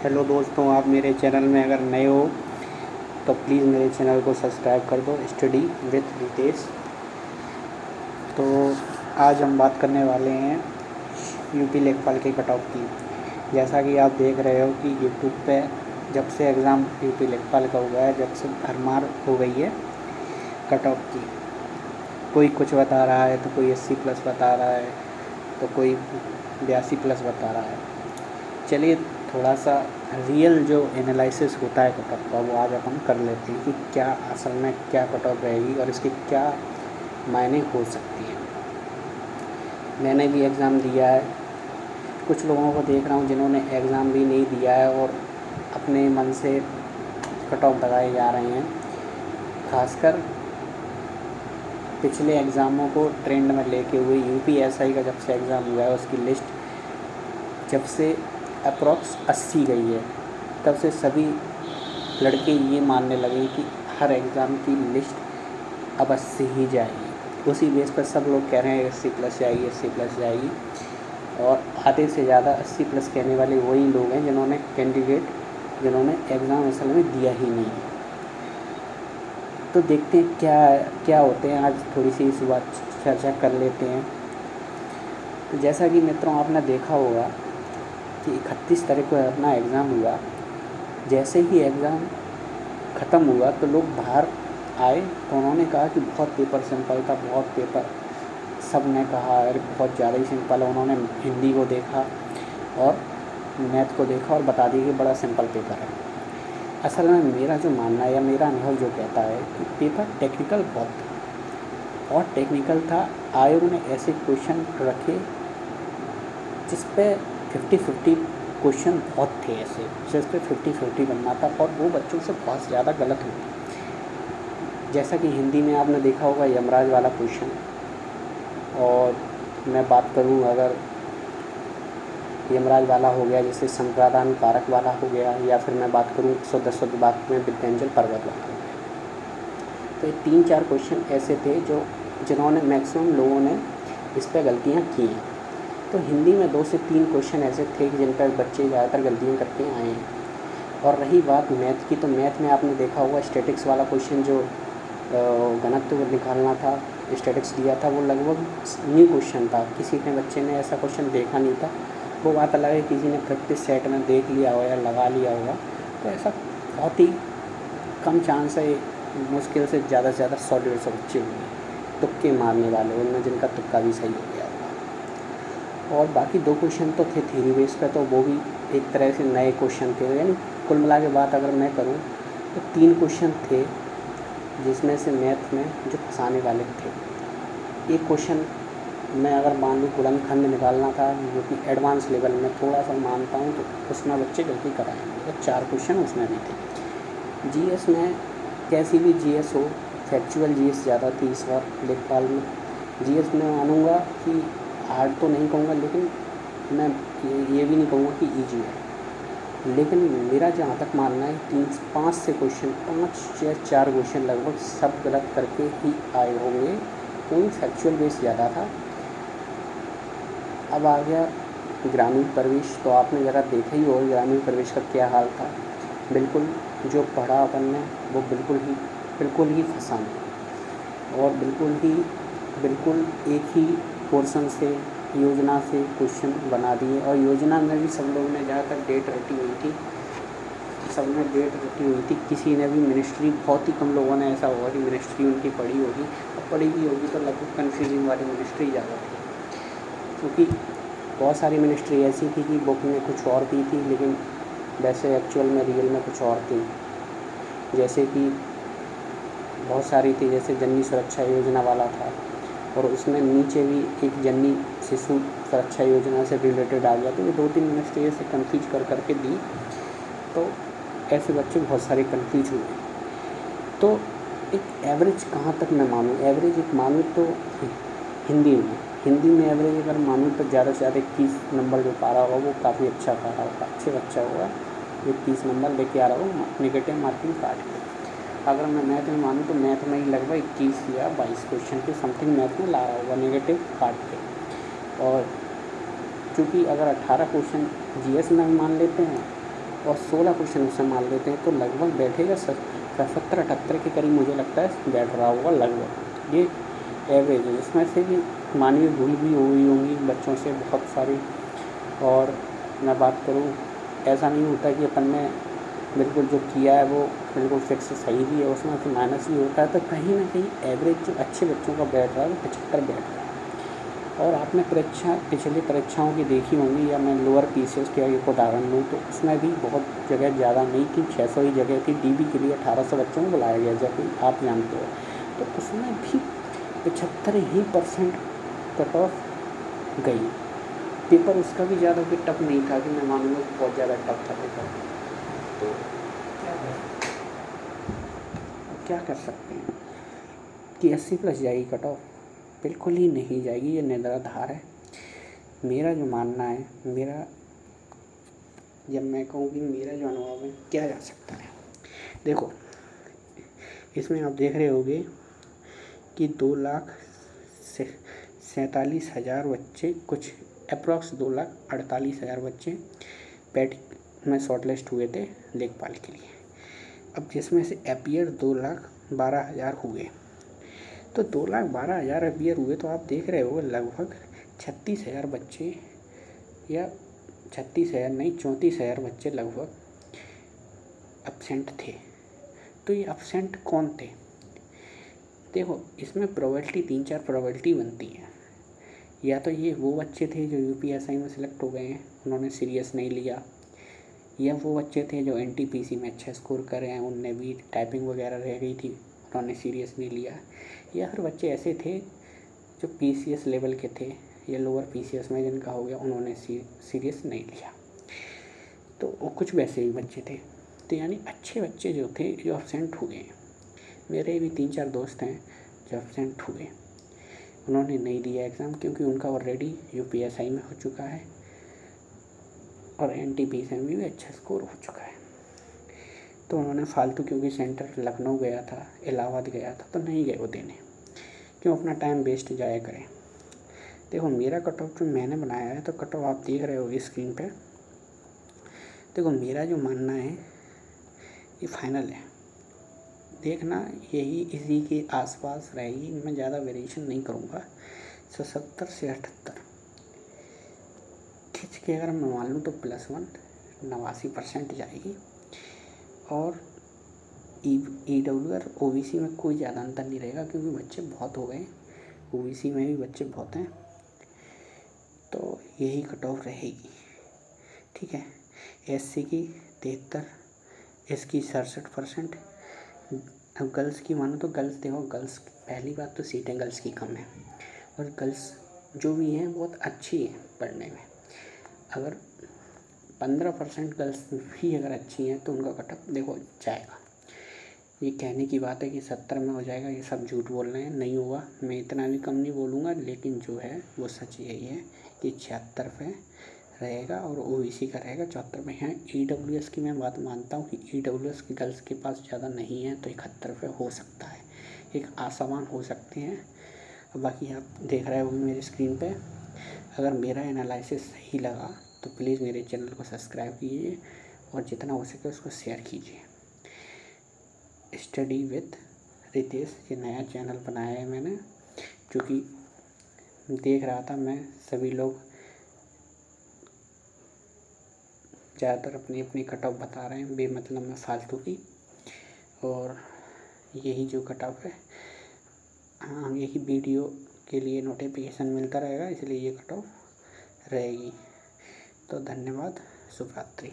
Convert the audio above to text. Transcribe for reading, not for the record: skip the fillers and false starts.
Hello दोस्तों, आप मेरे चैनल में अगर नए हो तो प्लीज़ मेरे चैनल को सब्सक्राइब कर दो, स्टडी विथ रितेश। तो आज हम बात करने वाले हैं यूपी लेखपाल के कट ऑफ की। जैसा कि आप देख रहे हो कि यूट्यूब पे जब से एग्ज़ाम यूपी लेखपाल का हुआ है, जब से भरमार हो गई है कट ऑफ की। कोई कुछ बता रहा है तो कोई 80+ बता रहा है तो कोई 82+ बता रहा है। चलिए थोड़ा सा रियल जो एनालिसिस होता है कट ऑफ का वो आज अपन कर लेते हैं कि क्या असल में क्या कट ऑफ रहेगी और इसकी क्या मायने हो सकती है। मैंने भी एग्ज़ाम दिया है, कुछ लोगों को देख रहा हूँ जिन्होंने एग्ज़ाम भी नहीं दिया है और अपने मन से कट ऑफ लगाए जा रहे हैं। खासकर पिछले एग्ज़ामों को ट्रेंड में लेके हुए यूपीएसआई का जब से एग्ज़ाम हुआ है उसकी लिस्ट जब से अप्रॉक्स 80 गई है, तब से सभी लड़के ये मानने लगे कि हर एग्ज़ाम की लिस्ट अब 80 ही जाएगी। उसी बेस पर सब लोग कह रहे हैं 80+ जाएगी, 80+ जाएगी। और आधे से ज़्यादा 80+ कहने वाले वही लोग हैं जिन्होंने एग्ज़ाम असल में दिया ही नहीं है। तो देखते हैं क्या होते हैं, आज थोड़ी सी इस बात चर्चा कर लेते हैं। तो जैसा कि मित्रों आपने देखा होगा कि 31 तारीख को अपना एग्ज़ाम हुआ। जैसे ही एग्ज़ाम ख़त्म हुआ तो लोग बाहर आए तो उन्होंने कहा कि बहुत पेपर सिंपल था, बहुत पेपर, सब ने कहा अरे बहुत ज़्यादा ही सिंपल है। उन्होंने हिंदी को देखा और मैथ को देखा और बता दिया कि बड़ा सिंपल पेपर है। असल में मेरा जो मानना है या मेरा अनुभव जो कहता है कि पेपर टेक्निकल बहुत टेक्निकल था। आयोग ने ऐसे क्वेश्चन रखे जिस पे 50-50 क्वेश्चन बहुत थे ऐसे जिस पे 50-50 बनना था और वो बच्चों से बहुत ज़्यादा गलत हुआ। जैसा कि हिंदी में आपने देखा होगा यमराज वाला क्वेश्चन, और मैं बात करूँ अगर यमराज वाला हो गया, जैसे संप्रादान कारक वाला हो गया, या फिर मैं बात करूँ 110 बात में विद्यांचल पर्वत वाला हो गया। तो ये 3-4 क्वेश्चन ऐसे थे जिन्होंने मैक्सिमम लोगों ने इस पर गलतियाँ की हैं। तो हिंदी में 2 से 3 क्वेश्चन ऐसे थे कि जिन पर बच्चे ज़्यादातर गलतियाँ करके आए हैं। और रही बात मैथ की, तो मैथ में आपने देखा होगा स्टैटिक्स वाला क्वेश्चन जो घनत्व निकालना था, स्टैटिक्स दिया था, वो लगभग न्यू क्वेश्चन था। किसी ने बच्चे ने ऐसा क्वेश्चन देखा नहीं था। वो बात अलग है किसी ने प्रैक्टिस सेट में देख लिया हो या लगा लिया होगा, तो ऐसा बहुत ही कम चांस है, मुश्किल से ज़्यादा 100-150 बच्चे होंगे तुक्के मारने वाले, उनमें जिनका तुक्का भी सही हो गया होगा। और बाकी 2 क्वेश्चन तो थे थ्योरी बेस पे, तो वो भी एक तरह से नए क्वेश्चन थे। यानी कुल मिला के बात अगर मैं करूँ तो 3 क्वेश्चन थे जिसमें से मैथ में जो फंसाने वाले थे। एक क्वेश्चन मैं अगर मान लूँ गुणनखंड निकालना था जो कि एडवांस लेवल में थोड़ा सा मानता हूँ, तो उसमें बच्चे गलती कराएंगे। तो 4 क्वेश्चन उसमें भी थे। जीएस में कैसी भी जीएस हो, फैक्चुअल जीएस ज़्यादा थी इस बार लेखपाल में। जीएस में मानूँगा कि हार्ड तो नहीं कहूँगा, लेकिन मैं ये भी नहीं कहूँगा कि ईजी है। लेकिन मेरा जहाँ तक मानना है 5 से क्वेश्चन, 5 या 4 क्वेश्चन लगभग सब गलत करके ही आए होंगे, क्योंकि फैक्चुअल बेस ज़्यादा था। अब आ गया ग्रामीण प्रवेश, तो आपने ज़रा देखा ही होगा ग्रामीण प्रवेश का क्या हाल था। बिल्कुल जो पढ़ा अपन ने वो बिल्कुल ही फंसा और बिल्कुल एक ही पोर्शन से योजना से क्वेश्चन बना दिए। और योजना में भी सब लोगों ने ज़्यादातर डेट रटी हुई थी। किसी ने भी मिनिस्ट्री, बहुत ही कम लोगों ने ऐसा होगा कि मिनिस्ट्री उनकी पढ़ी होगी, और पढ़ी भी होगी तो लगभग कन्फ्यूजिंग वाली मिनिस्ट्री ज़्यादा थी। क्योंकि बहुत सारी मिनिस्ट्री ऐसी थी कि बुक में कुछ और दी थी, लेकिन वैसे एक्चुअल में रियल में कुछ और थी। जैसे कि बहुत सारी थी, जैसे जननी सुरक्षा योजना वाला था, और उसमें नीचे भी एक जननी शिशु सुरक्षा योजना से रिलेटेड आ गया। तो ये 2-3 मिनिस्ट्री ऐसे कन्फ्यूज करके दी, तो ऐसे बच्चे बहुत सारे कन्फ्यूज हुए। तो एक एवरेज कहाँ तक मैं मानूँ, एवरेज एक मानूँ तो हिंदी में एवरेज अगर मानूँ तो ज़्यादा से ज़्यादा 21 नंबर जो पा रहा होगा वो काफ़ी अच्छा पा रहा होगा, अच्छे बच्चा होगा, 21 नंबर लेके आ रहा होगा नेगेटिव मार्किंग काट के। अगर मैं मैथ में मानूँ तो मैथ में ही लगभग 21 या 22 क्वेश्चन के समथिंग मैथ में ला रहा होगा नेगेटिव काट के। और चूँकि अगर 18 क्वेश्चन जीएस में मान लेते हैं और 16 क्वेश्चन उससे मान लेते हैं तो लगभग बैठेगा 70-78 के करीब मुझे लगता है बैठ रहा होगा लगभग। ये एवरेज है, इसमें से भी मानवीय भूल भी हुई होंगी बच्चों से बहुत सारी। और मैं बात करूँ, ऐसा नहीं होता कि अपन ने बिल्कुल जो किया है वो बिल्कुल फिक्स सही भी है, उसमें फिर माइनस भी होता है। तो कहीं ना कहीं एवरेज जो अच्छे बच्चों का बैठ रहा है वो 75 बैठ रहा है। और आपने पिछली परीक्षाओं की देखी होंगी, या मैं लोअर पीसीएस का एक उदाहरण लूँ तो उसमें भी बहुत जगह ज़्यादा नहीं थी, 600 ही जगह थी। डीबी के लिए 1800 बच्चों को बुलाया गया, जबकि आप जानते हो। तो उसमें भी 75% कट ऑफ गई। पेपर उसका भी ज़्यादा कोई टफ नहीं था कि मैं मानूँगा बहुत ज़्यादा टफ था पेपर। तो क्या कर सकते हैं कि 80+ जाएगी कट ऑफ? बिल्कुल ही नहीं जाएगी, ये निराधार है। मेरा जो मानना है, जब मैं कहूँ कि मेरा जो अनुभव है, क्या जा सकता है। देखो, इसमें आप देख रहे होगे कि 2,47,000 बच्चे, कुछ अप्रॉक्स 2,48,000 बच्चे पैट में शॉर्टलिस्ट हुए थे लेखपाल के लिए। अब जिसमें से अपीयर 2,12,000 हुए, तो 2,12,000 अपीयर हुए, तो आप देख रहे हो लगभग 36,000 बच्चे, या 36,000 नहीं 34,000 बच्चे लगभग एब्सेंट थे। तो ये एब्सेंट कौन थे? देखो, इसमें प्रोबेबिलिटी 3-4 प्रोबेबिलिटी बनती है। या तो ये वो बच्चे थे जो यूपीएसआई में सिलेक्ट हो गए हैं, उन्होंने सीरियस नहीं लिया, या वो बच्चे थे जो एनटीपीसी में अच्छा स्कोर कर रहे हैं, उनने भी टाइपिंग वगैरह रह गई थी, उन्होंने सीरियस नहीं लिया। या फिर बच्चे ऐसे थे जो पीसीएस लेवल के थे या लोअर पीसीएस में जिनका हो गया, उन्होंने सीरियस नहीं लिया। तो वो कुछ वैसे ही बच्चे थे। तो यानी अच्छे बच्चे जो थे जो एब्सेंट हुए हैं, मेरे भी 3-4 दोस्त हैं जो एब्सेंट हुए, उन्होंने नहीं दिया एग्ज़ाम क्योंकि उनका ऑलरेडी यूपीएसआई में हो चुका है और एनटीपीसी में भी अच्छा स्कोर हो चुका है। तो उन्होंने फालतू, क्योंकि सेंटर लखनऊ गया था, इलाहाबाद गया था, तो नहीं गए वो देने, क्यों अपना टाइम वेस्ट जाया करें। देखो, मेरा कट ऑफ जो मैंने बनाया है, तो कट ऑफ आप देख रहे हो स्क्रीन पे। देखो, मेरा जो मानना है ये फाइनल है, देखना यही इसी के आसपास रहेगी, मैं ज़्यादा वेरिएशन नहीं करूँगा। 70 से 78 खींच के अगर मैं मान लूँ तो +1 89% जाएगी। और ईडब्ल्यू और ओबीसी में कोई ज़्यादा अंतर नहीं रहेगा, क्योंकि बच्चे बहुत हो गए, ओबीसी में भी बच्चे बहुत हैं। तो यही कट ऑफ रहेगी, ठीक है। एससी की 73, इसकी 67%। अब गर्ल्स की मानो तो गर्ल्स, देखो गर्ल्स, पहली बात तो सीटें गर्ल्स की कम है, और गर्ल्स जो भी हैं बहुत अच्छी हैं पढ़ने में। अगर 15% गर्ल्स भी अगर अच्छी हैं तो उनका कट ऑफ देखो जाएगा। ये कहने की बात है कि 70 में हो जाएगा, ये सब झूठ बोल रहे हैं, नहीं होगा। मैं इतना भी कम नहीं बोलूँगा, लेकिन जो है वो सच यही है कि 76 पे रहेगा और ओबीसी का रहेगा 74 में है। ईडब्ल्यूएस की मैं बात मानता हूँ कि ईडब्ल्यूएस की गर्ल्स के पास ज़्यादा नहीं है, तो 71 पे हो सकता है, एक आसामान हो सकते हैं। बाकी आप देख रहे हो मेरी स्क्रीन पे। अगर मेरा एनालिसिस सही लगा तो प्लीज़ मेरे चैनल को सब्सक्राइब कीजिए और जितना हो सके उसको शेयर कीजिए। स्टडी विद रितेश, ये नया चैनल बनाया है मैंने, क्योंकि देख रहा था मैं सभी लोग ज़्यादातर अपनी अपनी कट ऑफ बता रहे हैं बेमतलब में फालतू की, और यही जो कट ऑफ है आगे की वीडियो के लिए नोटिफिकेशन मिलता रहेगा, इसलिए ये कट ऑफ रहेगी। तो धन्यवाद, शुभ रात्रि।